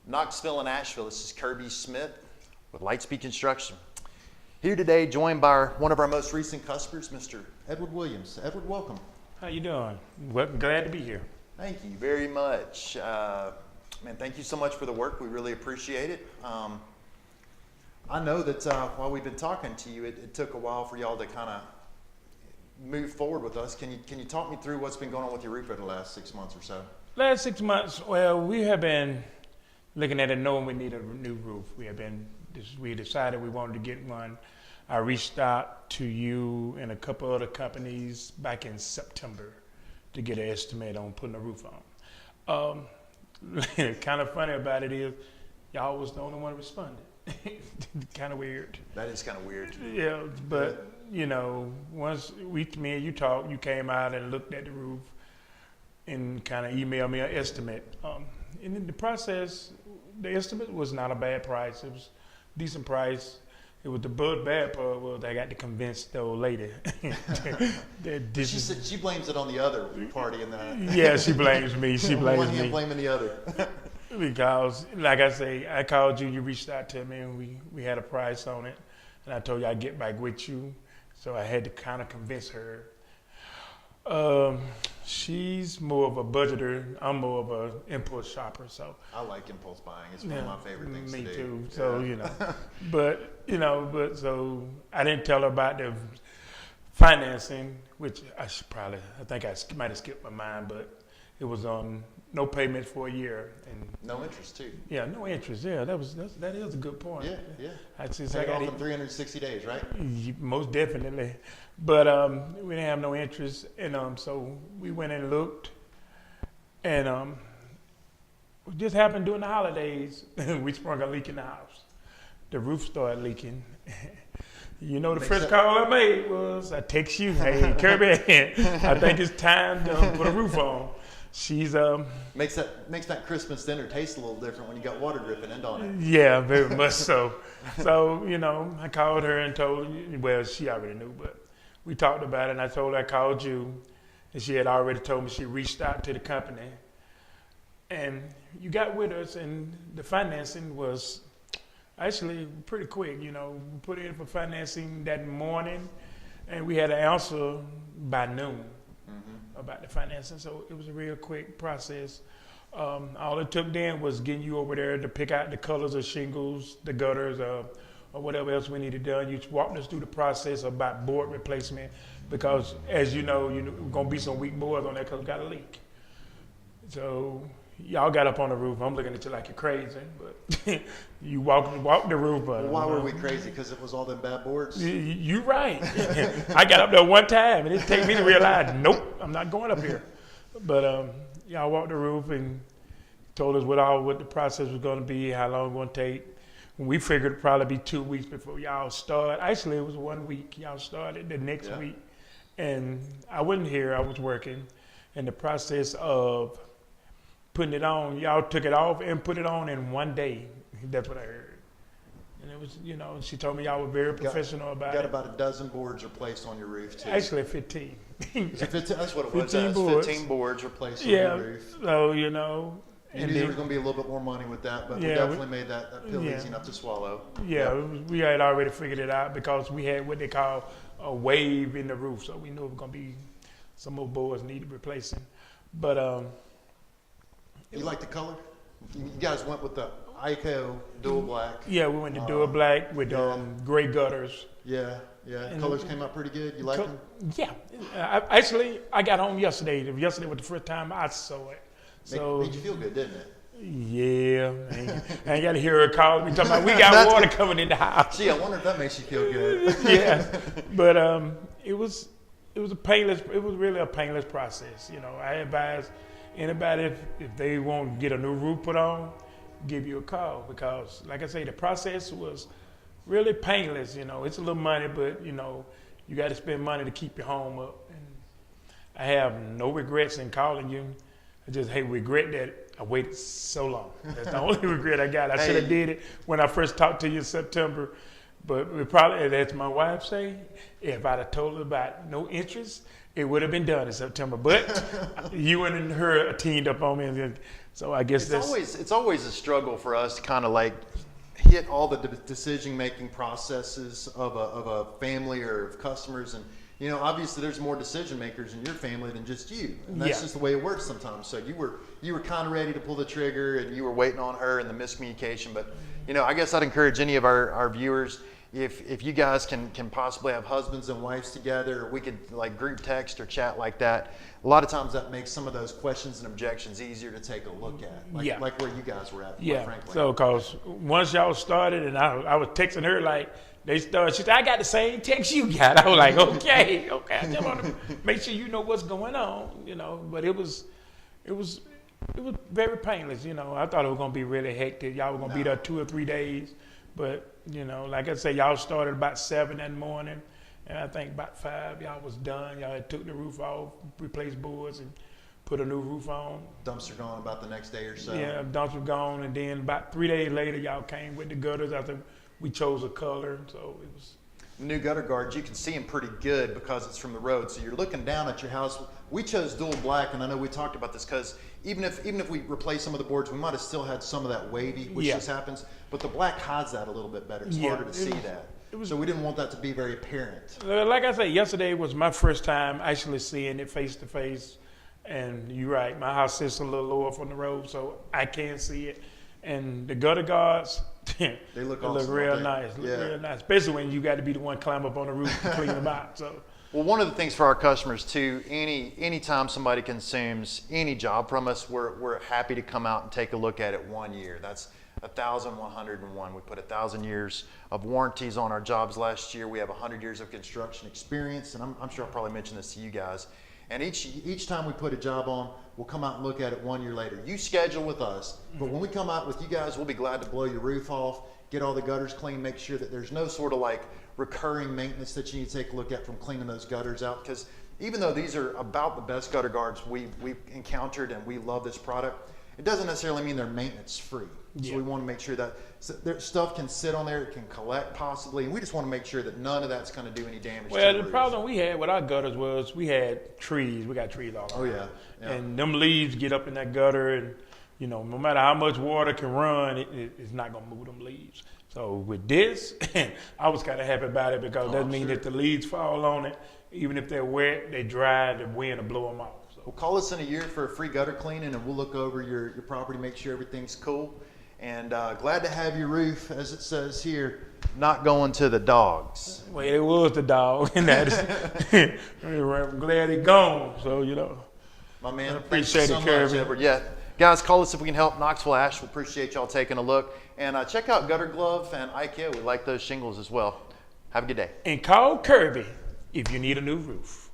Knoxville and Asheville. This is Kirby Smith with Litespeed Construction. Here today, joined by one of our most recent customers, Mr. Edward Williams. Edward, welcome. How you doing? Well, glad to be here. Thank you very much. Man, thank you so much for the work. We really appreciate it. I know that while we've been talking to you, it took a while for y'all to kind of move forward with us. Can you talk me through what's been going on with your roof over the last 6 months or so? Last 6 months, well, we have been looking at it knowing we need a new roof. We decided we wanted to get one. I reached out to you and a couple other companies back in September to get an estimate on putting a roof on. Kind of funny about it is y'all was the only one responded. Kind of weird. That is kind of weird. Yeah, but you know, once me and you talked, you came out and looked at the roof and kind of emailed me an estimate. And in the process, the estimate was not a bad price. It was a decent price. It was the bad part was I got to convince the old lady. She blames it on the other party in that. Yeah, she blames me. She blames one me. hand blaming the other. Because, like I say, I called you, you reached out to me, and we had a price on it. And I told you I'd get back with you. So I had to kind of convince her. She's more of a budgeter. I'm more of an impulse shopper. So I like impulse buying. It's one of my favorite things to do. Me too. So, so I didn't tell her about the financing, which I think I might have skipped my mind, but it was on no payment for a year. And no interest too. Yeah, no interest. Yeah, that is a good point. Yeah. Pay it off in 360 days, right? Most definitely. But we didn't have no interest, and so we went and looked, and it just happened during the holidays. We sprung a leak in the house. The roof started leaking. You know, the first call I made was I text you, hey Kirby, I think it's time to put a roof on. She's makes that Christmas dinner taste a little different when you got water dripping in on it. Yeah, very much so. So I called her and told, well, she already knew, but we talked about it, and I told her I called you, and she had already told me she reached out to the company, and you got with us, and the financing was actually pretty quick. We put in for financing that morning, and we had an answer by noon. About the financing, so it was a real quick process. All it took then was getting you over there to pick out the colors of shingles, the gutters, or whatever else we needed done. You walked us through the process about board replacement because, as you know, going to be some weak boards on there because we got a leak. So y'all got up on the roof. I'm looking at you like you're crazy, but you walked the roof. But why were we crazy? Because it was all them bad boards? You right. I got up there one time, and it take me to realize, nope, I'm not going up here. But y'all walked the roof and told us what the process was going to be, how long it was going to take. We figured it'd probably be 2 weeks before y'all start. Actually, it was 1 week. Y'all started the next week. And I wasn't here. I was working. And the process of putting it on, y'all took it off and put it on in 1 day. That's what I heard. And it was, she told me y'all were very professional about it. Got about a dozen boards replaced on your roof, too. Actually, 15. 15, that's what it was. 15 boards. 15 boards replaced on your roof. So, You knew there was going to be a little bit more money with that, but we definitely made that pill easy enough to swallow. Yeah, we had already figured it out because we had what they call a wave in the roof, so we knew it was going to be some more boards needed replacing. But you like the color? You guys went with the ICO dual black. Yeah, we went to dual black with gray gutters. Yeah. And colors came out pretty good. You like them? Yeah. I got home yesterday. Yesterday was the first time I saw it. So made you feel good, didn't it? Yeah. I ain't got to hear her call me talking about we got water coming in the house. Gee, I wonder if that makes you feel good. Yeah. But it was really a painless process. I advise anybody if they want to get a new roof put on, give you a call because, like I say, the process was really painless. It's a little money, but you got to spend money to keep your home up. And I have no regrets in calling you. I just regret that I waited so long. That's the only regret I got. I should have did it when I first talked to you in September. But we probably, as my wife say, if I'd have told her about no interest, it would have been done in September. But you and her teamed up on me, and so I guess It's always a struggle for us to kind of like hit all the decision-making processes of a family or of customers. And, you know, obviously there's more decision makers in your family than just you. And that's just the way it works sometimes. So you were kind of ready to pull the trigger and you were waiting on her and the miscommunication. But, you know, I guess I'd encourage any of our viewers, if you guys can possibly have husbands and wives together, or we could like group text or chat like that. A lot of times that makes some of those questions and objections easier to take a look at, like where you guys were at, quite frankly. So, cause once y'all started, and I was texting her like they started. She said, "I got the same text you got." I was like, "Okay." I just want to make sure you know what's going on, you know. But it was very painless, you know. I thought it was gonna be really hectic. Y'all were gonna be there 2 or 3 days, but you know, like I say, y'all started about 7 that morning. And I think about 5, y'all was done. Y'all had took the roof off, replaced boards, and put a new roof on. Dumpster gone about the next day or so. Yeah, dumpster gone, and then about 3 days later, y'all came with the gutters. I think we chose a color, so it was. The new gutter guards, you can see them pretty good because it's from the road. So you're looking down at your house. We chose dual black, and I know we talked about this because even if we replace some of the boards, we might have still had some of that wavy, which just happens. But the black hides that a little bit better. It's harder to see that. So we didn't want that to be very apparent. Like I said, yesterday was my first time actually seeing it face to face. And you're right, my house sits a little lower from the road, so I can see it. And the gutter guards, they look real nice. Real nice, especially when you got to be the one climb up on the roof to clean them out. So. Well, one of the things for our customers too, anytime somebody consumes any job from us, we're happy to come out and take a look at it 1 year. That's 1,101. We put 1,000 years of warranties on our jobs last year. We have 100 years of construction experience, and I'm sure I'll probably mention this to you guys. And each time we put a job on, we'll come out and look at it 1 year later. You schedule with us, but when we come out with you guys, we'll be glad to blow your roof off, get all the gutters clean, make sure that there's no sort of like recurring maintenance that you need to take a look at from cleaning those gutters out. Because even though these are about the best gutter guards we've encountered and we love this product, it doesn't necessarily mean they're maintenance free. So we want to make sure that their stuff can sit on there, it can collect possibly, and we just want to make sure that none of that's going to do any damage. Well, to the problem we had with our gutters was we had trees. We got trees all around. And them leaves get up in that gutter, and you know, no matter how much water can run, it's not going to move them leaves. So with this, I was kind of happy about it because that means if the leaves fall on it, even if they're wet, they dry, the wind will blow them off. So. Well, call us in a year for a free gutter cleaning, and we'll look over your property, make sure everything's cool. And glad to have your roof, as it says here, not going to the dogs. Well, it was the dog, and I'm glad it's gone. So, you know. My man, appreciate thank you so much, Edward. Yeah, guys, call us if we can help. Knoxville Ash, we appreciate y'all taking a look. And check out Gutter Glove and IKEA. We like those shingles as well. Have a good day. And call Kirby if you need a new roof.